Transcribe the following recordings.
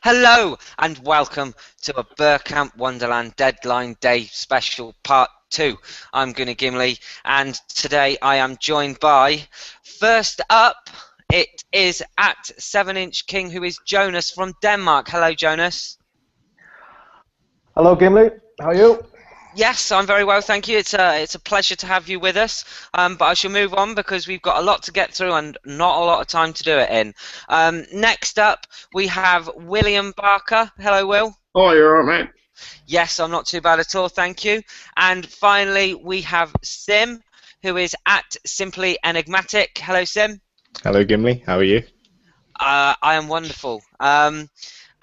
Hello and welcome to a Burkamp Wonderland Deadline Day special part 2. I'm Gimli and today I am joined by, first up, it is at 7-inch King, who is Jonas from Denmark. Hello, Jonas. Hello, Gimli. How are you? Yes, I'm very well, thank you. It's a pleasure to have you with us. But I shall move on because we've got a lot to get through and not a lot of time to do it in. Next up, we have William Barker. Hello, Will. Oh, you're all right, mate. Yes, I'm not too bad at all, thank you. And finally, we have Sim, who is at Simply Enigmatic. Hello, Sim. Hello, Gimli. How are you? I am wonderful.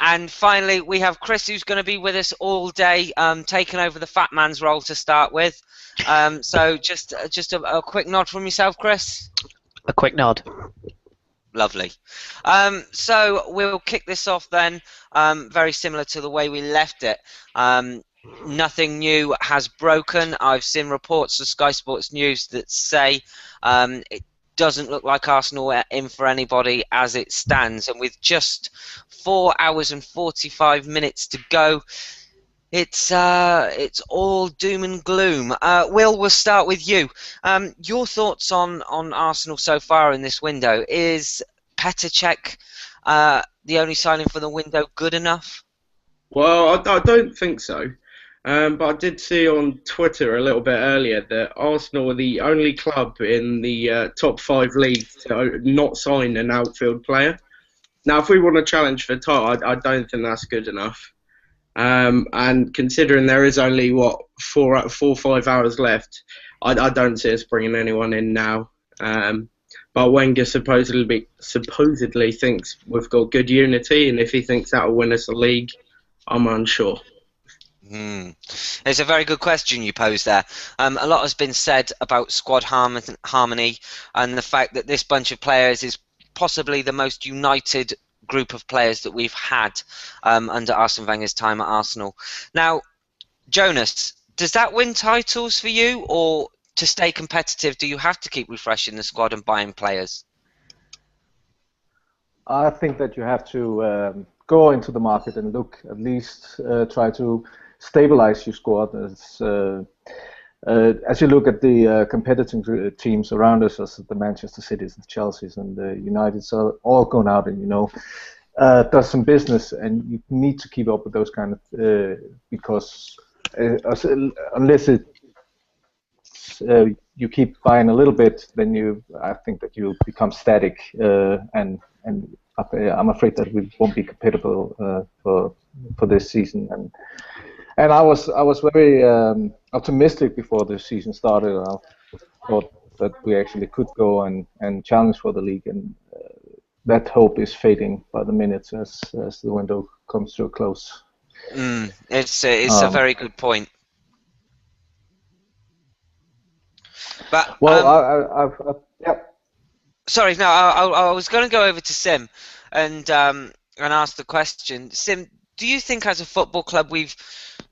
And finally, we have Kris, who's going to be with us all day, taking over the fat man's role to start with. So just a quick nod from yourself, Kris. A quick nod. Lovely. So we'll kick this off then, very similar to the way we left it. Nothing new has broken. I've seen reports of Sky Sports News that say it doesn't look like Arsenal are in for anybody as it stands, and with just 4 hours and 45 minutes to go, it's all doom and gloom. Will, we'll start with you. Your thoughts on Arsenal so far in this window? Is Petr Cech the only signing for the window good enough? Well, I don't think so. But I did see on Twitter a little bit earlier that Arsenal are the only club in the top 5 leagues to not sign an outfield player. Now, if we want to challenge for title, I don't think that's good enough. And considering there is only, 4 or 5 hours left, I don't see us bringing anyone in now. But Wenger supposedly thinks we've got good unity, and if he thinks that will win us the league, I'm unsure. It's a very good question you posed there. A lot has been said about squad harmony and the fact that this bunch of players is possibly the most united group of players that we've had under Arsene Wenger's time at Arsenal. Now, Jonas, does that win titles for you, or to stay competitive, do you have to keep refreshing the squad and buying players? I think that you have to go into the market and look, at least try to stabilize your squad as you look at the competitive teams around us, as the Manchester Cities and the Chelseas and the Uniteds are all going out and does some business, and you need to keep up with those kind of because unless you keep buying a little bit, then I think that you become static, and I'm afraid that we won't be compatible for this season. And I was very optimistic before the season started. I thought that we actually could go and challenge for the league, and that hope is fading by the minutes as the window comes to a close. It's a very good point. But well, yeah. Sorry, no, I was going to go over to Sim and ask the question. Sim, do you think as a football club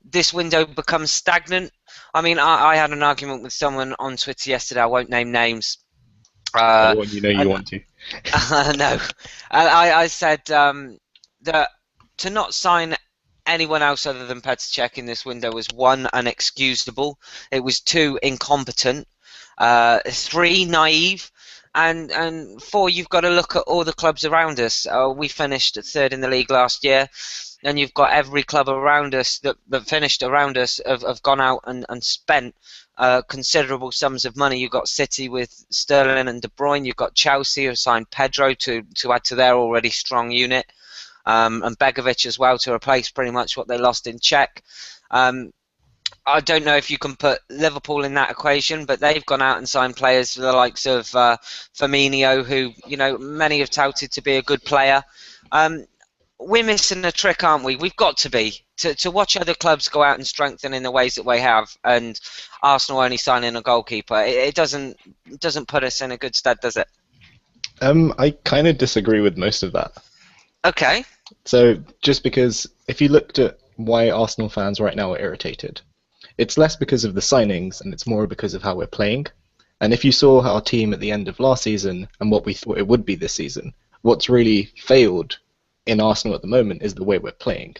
this window becomes stagnant? I mean, I had an argument with someone on Twitter yesterday. I won't name names. Everyone you want to. No, I said that to not sign anyone else other than Petr Cech in this window was 1, unexcusable. It was 2, incompetent. 3, naive. And 4, you've got to look at all the clubs around us. We finished 3rd in the league last year, and you've got every club around us that finished around us have gone out and spent considerable sums of money. You've got City with Sterling and De Bruyne. You've got Chelsea who signed Pedro to add to their already strong unit, and Begovic as well to replace pretty much what they lost in Czech. I don't know if you can put Liverpool in that equation, but they've gone out and signed players for the likes of Firmino, who many have touted to be a good player. We're missing a trick, aren't we? We've got to be to watch other clubs go out and strengthen in the ways that we have, and Arsenal only signing a goalkeeper. It doesn't put us in a good stead, does it? I kind of disagree with most of that. Okay. So just because if you looked at why Arsenal fans right now are irritated, it's less because of the signings and it's more because of how we're playing. And if you saw our team at the end of last season and what we thought it would be this season, what's really failed in Arsenal at the moment is the way we're playing.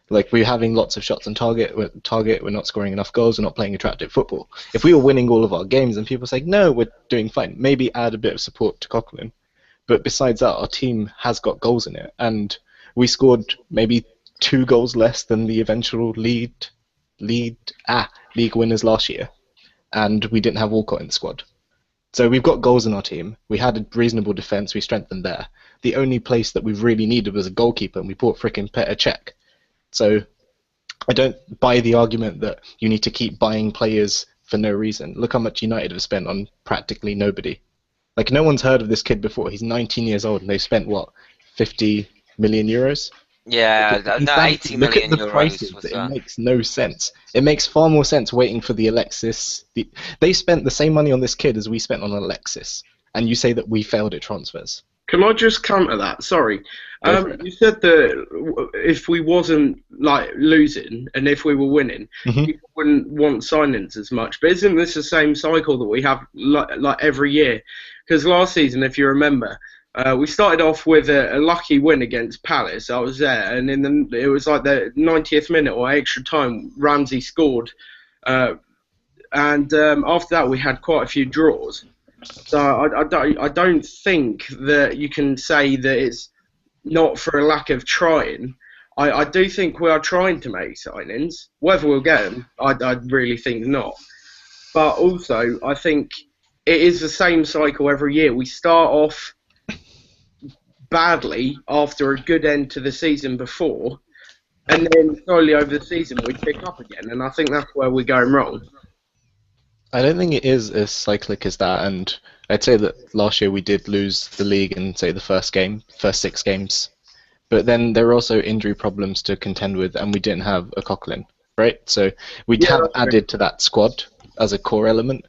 Like, we're having lots of shots on target. We're not scoring enough goals. We're not playing attractive football. If we were winning all of our games and people say, no, we're doing fine, maybe add a bit of support to Coquelin. But besides that, our team has got goals in it. And we scored maybe 2 goals less than the eventual league winners last year. And we didn't have Walcott in the squad. So we've got goals in our team. We had a reasonable defence. We strengthened there. The only place that we really needed was a goalkeeper, and we bought frickin' Petr Cech. So I don't buy the argument that you need to keep buying players for no reason. Look how much United have spent on practically nobody. Like, no one's heard of this kid before. He's 19 years old, and they've spent, what, 50 million euros? Yeah, no, 80 Look million at the euros. prices. It makes no sense. It makes far more sense waiting for the Alexis. They spent the same money on this kid as we spent on Alexis, and you say that we failed at transfers. Can I just counter that? Sorry. You said that if we wasn't like losing and if we were winning, people wouldn't want signings as much. But isn't this the same cycle that we have like every year? Because last season, if you remember, we started off with a lucky win against Palace. I was there, and it was like the 90th minute or extra time, Ramsey scored. And after that, we had quite a few draws. So I don't think that you can say that it's not for a lack of trying. I do think we are trying to make signings. Whether we'll get them, I really think not. But also, I think it is the same cycle every year. We start off badly after a good end to the season before, and then slowly over the season we pick up again. And I think that's where we're going wrong. I don't think it is as cyclic as that, and I'd say that last year we did lose the league in, say, the first 6 games. But then there were also injury problems to contend with, and we didn't have a Coquelin, right? So we have added to that squad as a core element.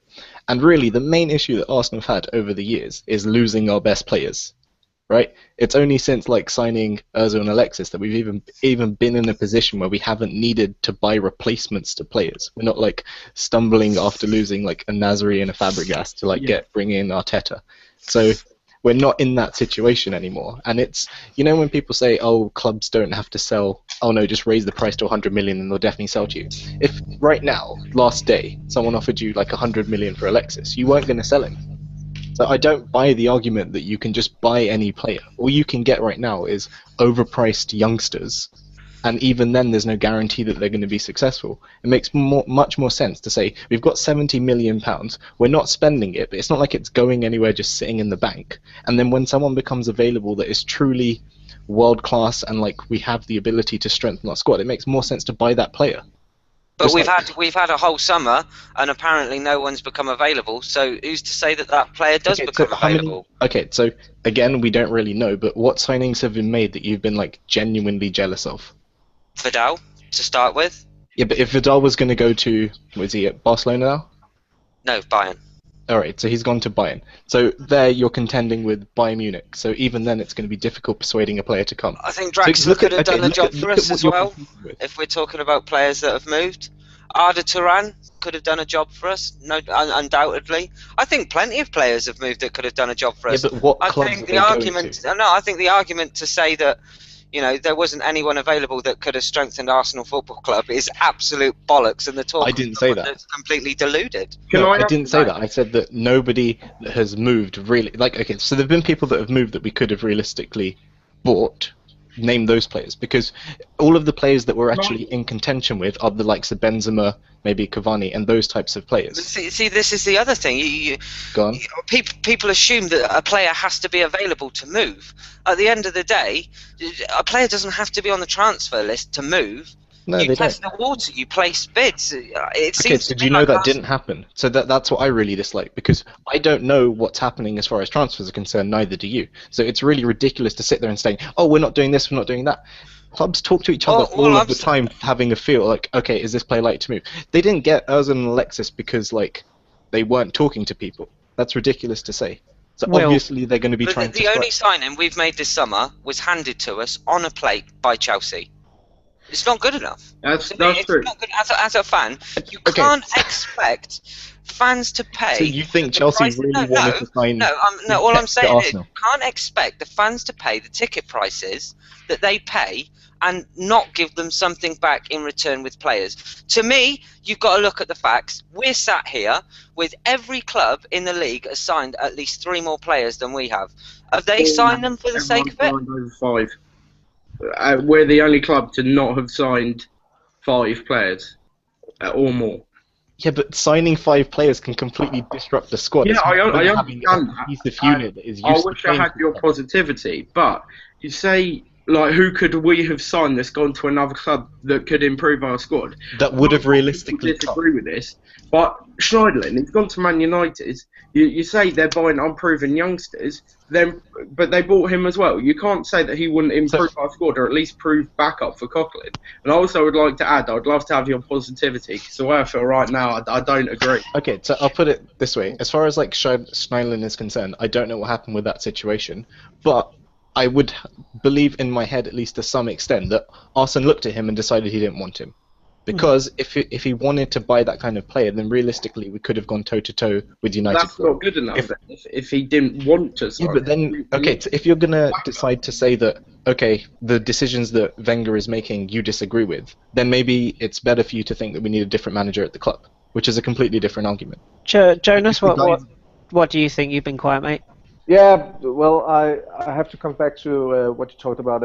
And really, the main issue that Arsenal have had over the years is losing our best players, right? It's only since like signing Ozil and Alexis that we've even been in a position where we haven't needed to buy replacements to players. We're not like stumbling after losing like a Nasri and a Fabregas to bring in Arteta. So we're not in that situation anymore. And it's, you know, when people say, oh, clubs don't have to sell, oh no, just raise the price to 100 million and they'll definitely sell to you. If right now, last day, someone offered you like 100 million for Alexis, you weren't going to sell him. So I don't buy the argument that you can just buy any player. All you can get right now is overpriced youngsters, and even then there's no guarantee that they're going to be successful. It makes much more sense to say, we've got £70 million, we're not spending it, but it's not like it's going anywhere just sitting in the bank. And then when someone becomes available that is truly world-class and like we have the ability to strengthen our squad, it makes more sense to buy that player. But we've had a whole summer, and apparently no one's become available. So who's to say that player does become available? So again, we don't really know. But what signings have been made that you've been like genuinely jealous of? Vidal to start with. Yeah, but if Vidal was going to go to, was he at Barcelona now? No, Bayern. All right, so he's gone to Bayern. So there you're contending with Bayern Munich. So even then it's going to be difficult persuading a player to come. I think Draxler could have done a job for us as well, if we're talking about players that have moved. Arda Turan could have done a job for us, no, undoubtedly. I think plenty of players have moved that could have done a job for us. Yeah, but what clubs are they going to? No, I think the argument to say that, you know, there wasn't anyone available that could have strengthened Arsenal Football Club is absolute bollocks, and the talk I didn't say that. Is completely deluded. No, I didn't say that. I said that nobody has moved really. Like, okay, so there've been people that have moved that we could have realistically bought. Name those players, because all of the players that we're actually in contention with are the likes of Benzema, maybe Cavani, and those types of players. See, this is the other thing. Go on. People assume that a player has to be available to move. At the end of the day, a player doesn't have to be on the transfer list to move. No, you they test don't. the water, you place bids. Okay, so do you know that didn't happen? So that's what I really dislike, because I don't know what's happening as far as transfers are concerned, neither do you. So it's really ridiculous to sit there and say, oh, we're not doing this, we're not doing that. Clubs talk to each other all of the time, having a feel like, okay, is this player likely to move? They didn't get Ozil and Alexis because like they weren't talking to people. That's ridiculous to say. So obviously they're going to be trying to... The only signing we've made this summer was handed to us on a plate by Chelsea. It's not good enough. That's To me, it's true. not good. As a fan, you Okay. can't expect fans to pay. So you think the Chelsea price- really wanted to sign No. All I'm saying is, Arsenal? you can't expect the fans to pay the ticket prices that they pay and not give them something back in return with players. To me, you've got to look at the facts. We're sat here with every club in the league has signed at least 3 more players than we have. Have they signed them for the sake of it? Everyone signed over 5. We're the only club to not have signed 5 players or more. Yeah, but signing 5 players can completely disrupt the squad. Yeah, It's I not like having understand a that. cohesive unit that is I used to wish I playing had your together. positivity, but you say, like, who could we have signed that's gone to another club that could improve our squad? That would have realistically I disagree with this, but Schneiderlin, he's gone to Man United. You say they're buying unproven youngsters, but they bought him as well. You can't say that he wouldn't improve our squad or at least prove backup for Coquelin. And I also would like to add, I'd love to have your positivity, because the way I feel right now, I don't agree. Okay, so I'll put it this way. As far as like Schneiderlin is concerned, I don't know what happened with that situation, but I would believe in my head, at least to some extent, that Arsene looked at him and decided he didn't want him. Because if he wanted to buy that kind of player, then realistically we could have gone toe-to-toe with United. That's not good enough if he didn't want to. Yeah, but then, okay, so if you're going to decide to say that, okay, the decisions that Wenger is making you disagree with, then maybe it's better for you to think that we need a different manager at the club, which is a completely different argument. Jonas, what do you think? You've been quiet, mate. Yeah, well, I have to come back to what you talked about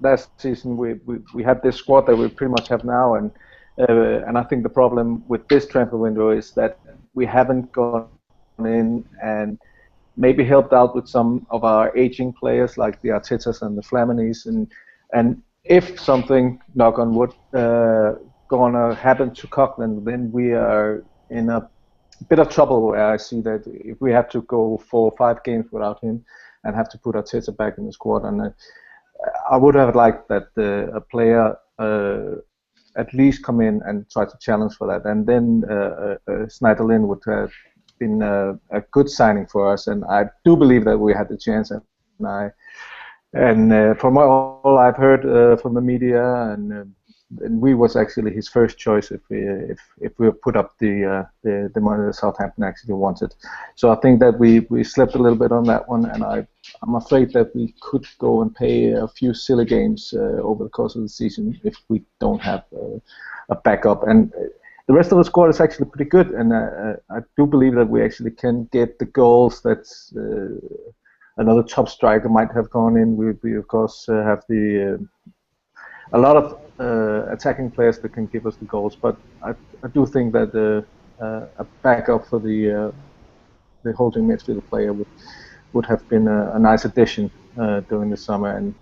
last season. We had this squad that we pretty much have now, and I think the problem with this transfer window is that we haven't gone in and maybe helped out with some of our aging players like the Artetas and the Flaminies, and if something, knock on wood, gonna happen to Coquelin, then we are in a bit of trouble where I see that if we have to go 4 or 5 games without him and have to put Arteta back in the squad, and I would have liked that a player at least come in and try to challenge for that, and then Schneiderlin would have been a good signing for us, and I do believe that we had the chance, and from all I've heard from the media, and we was actually his first choice if we put up the money that Southampton actually wanted. So I think that we slipped a little bit on that one, and I'm afraid that we could go and pay a few silly games over the course of the season if we don't have a backup. And the rest of the squad is actually pretty good, and I do believe that we actually can get the goals that another top striker might have gone in. We of course have a lot of attacking players that can give us the goals, but I do think that a backup for the holding midfield player would have been a nice addition during the summer, and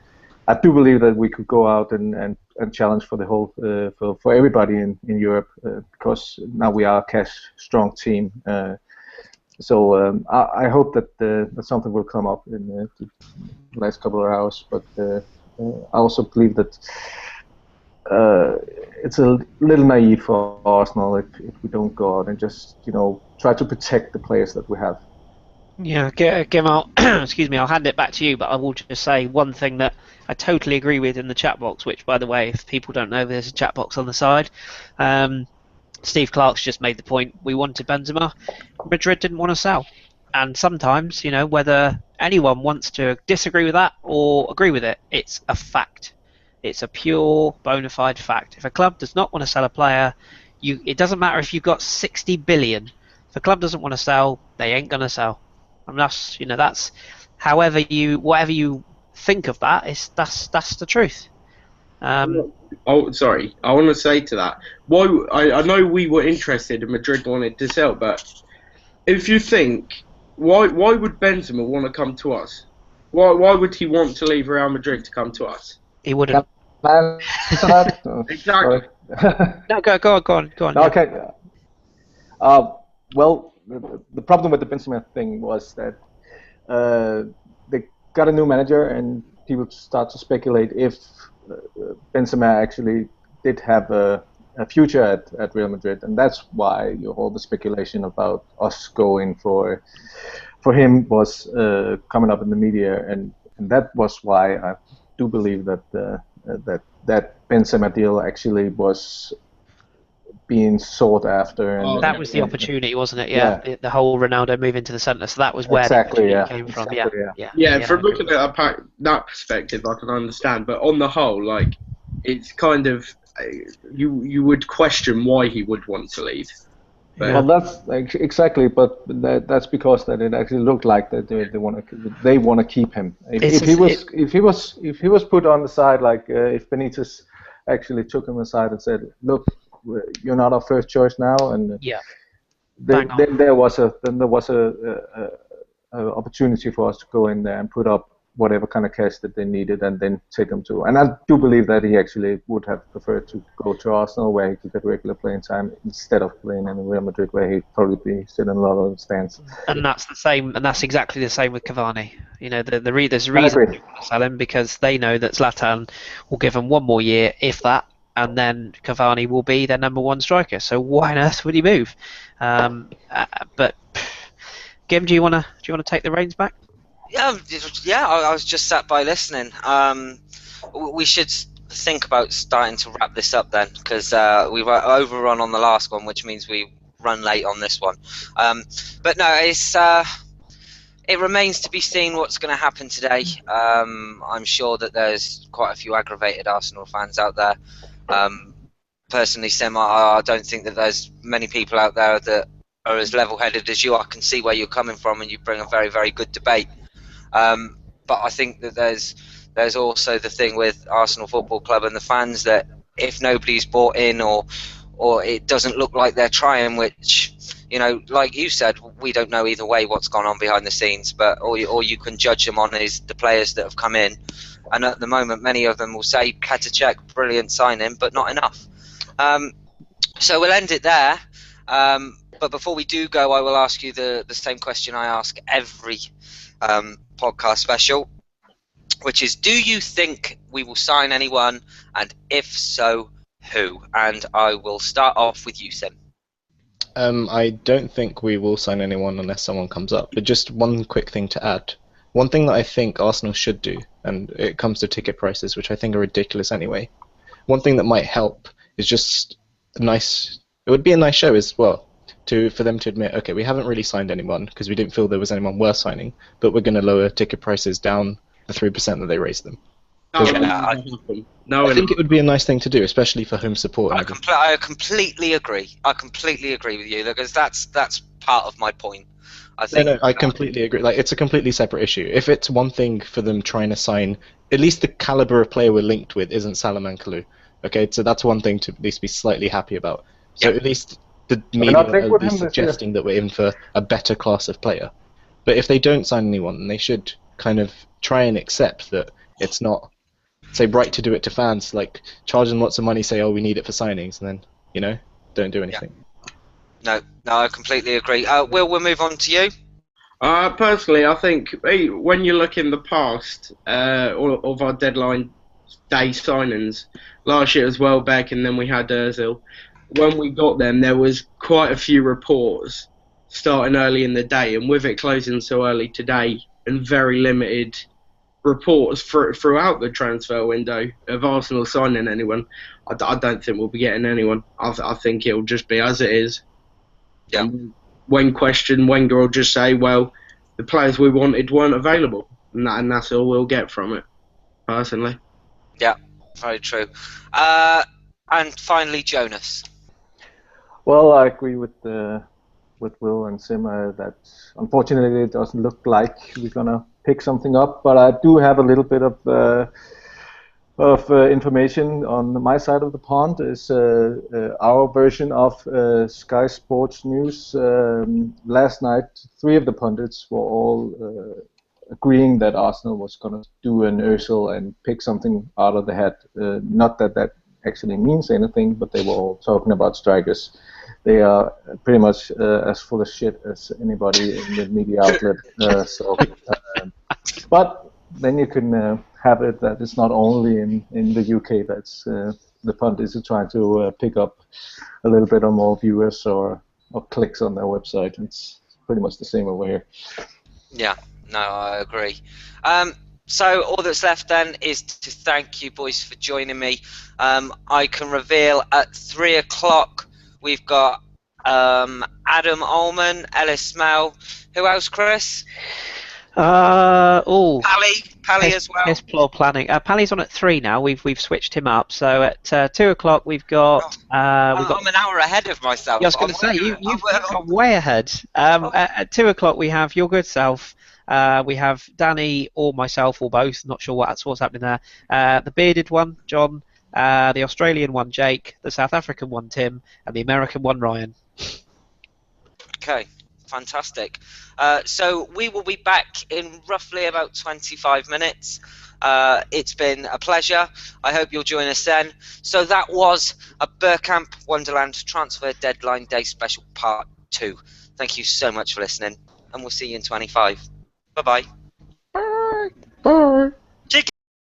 I do believe that we could go out and challenge for the whole for everybody in Europe because now we are a cash-strong team. So I hope that something will come up in the last couple of hours, but I also believe that it's a little naive for Arsenal if we don't go out and just try to protect the players that we have. Yeah, Gimli, excuse me, I'll hand it back to you, but I will just say one thing that I totally agree with in the chat box, which, by the way, if people don't know, there's a chat box on the side. Steve Clark's just made the point, we wanted Benzema, Madrid didn't want to sell. And sometimes, whether anyone wants to disagree with that or agree with it, it's a fact. It's a pure, bona fide fact. If a club does not want to sell a player, it doesn't matter if you've got 60 billion. If a club doesn't want to sell, they ain't going to sell. And that's, that's whatever you think of that, that's the truth. Oh, sorry. I want to say to that. Why? I know we were interested and Madrid wanted to sell, but if you think, why would Benzema want to come to us? Why would he want to leave Real Madrid to come to us? He wouldn't. Exactly. No, go on. Okay. Well, the problem with the Benzema thing was that they got a new manager, and people start to speculate if Benzema actually did have a future at Real Madrid, and that's why all the speculation about us going for him was coming up in the media, and that was why I do believe that that Benzema deal actually was being sought after. And That was the opportunity, wasn't it? Yeah. The whole Ronaldo move into the centre. So that was where Exactly, the yeah. opportunity came from. Exactly, Yeah, I from agree. looking at that perspective, I can understand. But on the whole, like, it's kind of you would question why he would want to leave. But Well, that's exactly, but that's because that it actually looked like that they want to keep him. If he was put on the side, like if Benitez actually took him aside and said, "Look, you're not our first choice now," and then there was a opportunity for us to go in there and put up whatever kind of cash that they needed and then take him to. And I do believe that he actually would have preferred to go to Arsenal where he could get regular playing time instead of playing in Real Madrid where he'd probably be sitting in a lot of the stands. And that's the same, and that's exactly the same with Cavani. You know, there's a reason they want to sell him, because they know that Zlatan will give him one more year, if that, and then Cavani will be their number one striker. So why on earth would he move? But Gim, do you want to take the reins back? Yeah. I was just sat by listening. We should think about starting to wrap this up then, because we were overrun on the last one, which means we run late on this one. But no, it remains to be seen what's going to happen today. I'm sure that there's quite a few aggravated Arsenal fans out there. Personally, Sim, I don't think that there's many people out there that are as level-headed as you. I can see where you're coming from, and you bring a very, very good debate. But I think that there's also the thing with Arsenal Football Club and the fans that if nobody's bought in or it doesn't look like they're trying, which, you know, like you said, we don't know either way what's gone on behind the scenes, but all you can judge them on is the players that have come in. And at the moment, many of them will say, Petr, brilliant signing, but not enough. So we'll end it there. But before we do go, I will ask you the same question I ask every podcast special, which is, do you think we will sign anyone, and if so, who? And I will start off with you, Sim. I don't think we will sign anyone unless someone comes up. But just one quick thing to add. One thing that I think Arsenal should do, and it comes to ticket prices, which I think are ridiculous anyway. One thing that might help is just it would be a nice show as well, for them to admit, okay, we haven't really signed anyone because we didn't feel there was anyone worth signing, but we're going to lower ticket prices down the 3% that they raised them. I think it would be a nice thing to do, especially for home support. I completely agree. I completely agree with you, because that's part of my point. I completely agree. Like, it's a completely separate issue. If it's one thing for them trying to sign, at least the caliber of player we're linked with isn't Salomon Kalou. Okay, so that's one thing to at least be slightly happy about. So at least the media will be suggesting that we're in for a better class of player. But if they don't sign anyone, they should kind of try and accept that it's not, say, right to do it to fans, like charge them lots of money, say, oh, we need it for signings, and then, you know, don't do anything. No, I completely agree. Will, we'll move on to you. Personally, I think when you look in the past of our deadline day signings, last year as well, Beck, and then we had Ozil. When we got them, there was quite a few reports starting early in the day, and with it closing so early today, and very limited reports throughout the transfer window of Arsenal signing anyone, I don't think we'll be getting anyone. I think it'll just be as it is. Yeah. When questioned, Wenger will just say, well, the players we wanted weren't available, and that's all we'll get from it, personally. Yeah, very true. And finally, Jonas. Well, I agree with Will and Simmer that unfortunately it doesn't look like we're gonna pick something up. But I do have a little bit of information on my side of the pond. Is our version of Sky Sports News. Last night, 3 of the pundits were all agreeing that Arsenal was going to do an Ozil and pick something out of the hat. Not that actually means anything, but they were all talking about strikers. They are pretty much as full of shit as anybody in the media outlet. But then you can have it that it's not only in the UK that's the pundits are trying to pick up a little bit of more viewers or clicks on their website. It's pretty much the same over here. Yeah, no, I agree. So all that's left then is to thank you boys for joining me. I can reveal at 3 o'clock we've got Adam Ullman, Ellis Smell. Who else, Chris? Pally as well. Piss poor planning. Pally's on at 3 now. We've switched him up. So at 2 o'clock we've got. I'm an hour ahead of myself. Yeah, I was going to say you've gone way ahead. At 2 o'clock we have your good self. We have Danny or myself or both. Not sure what's happening there. The bearded one, John. The Australian one, Jake. The South African one, Tim. And the American one, Ryan. Okay, fantastic. So we will be back in roughly about 25 minutes. It's been a pleasure. I hope you'll join us then. So that was a Burkamp Wonderland Transfer Deadline Day Special Part 2. Thank you so much for listening, and we'll see you in 25. Bye-bye. Bye. Bye.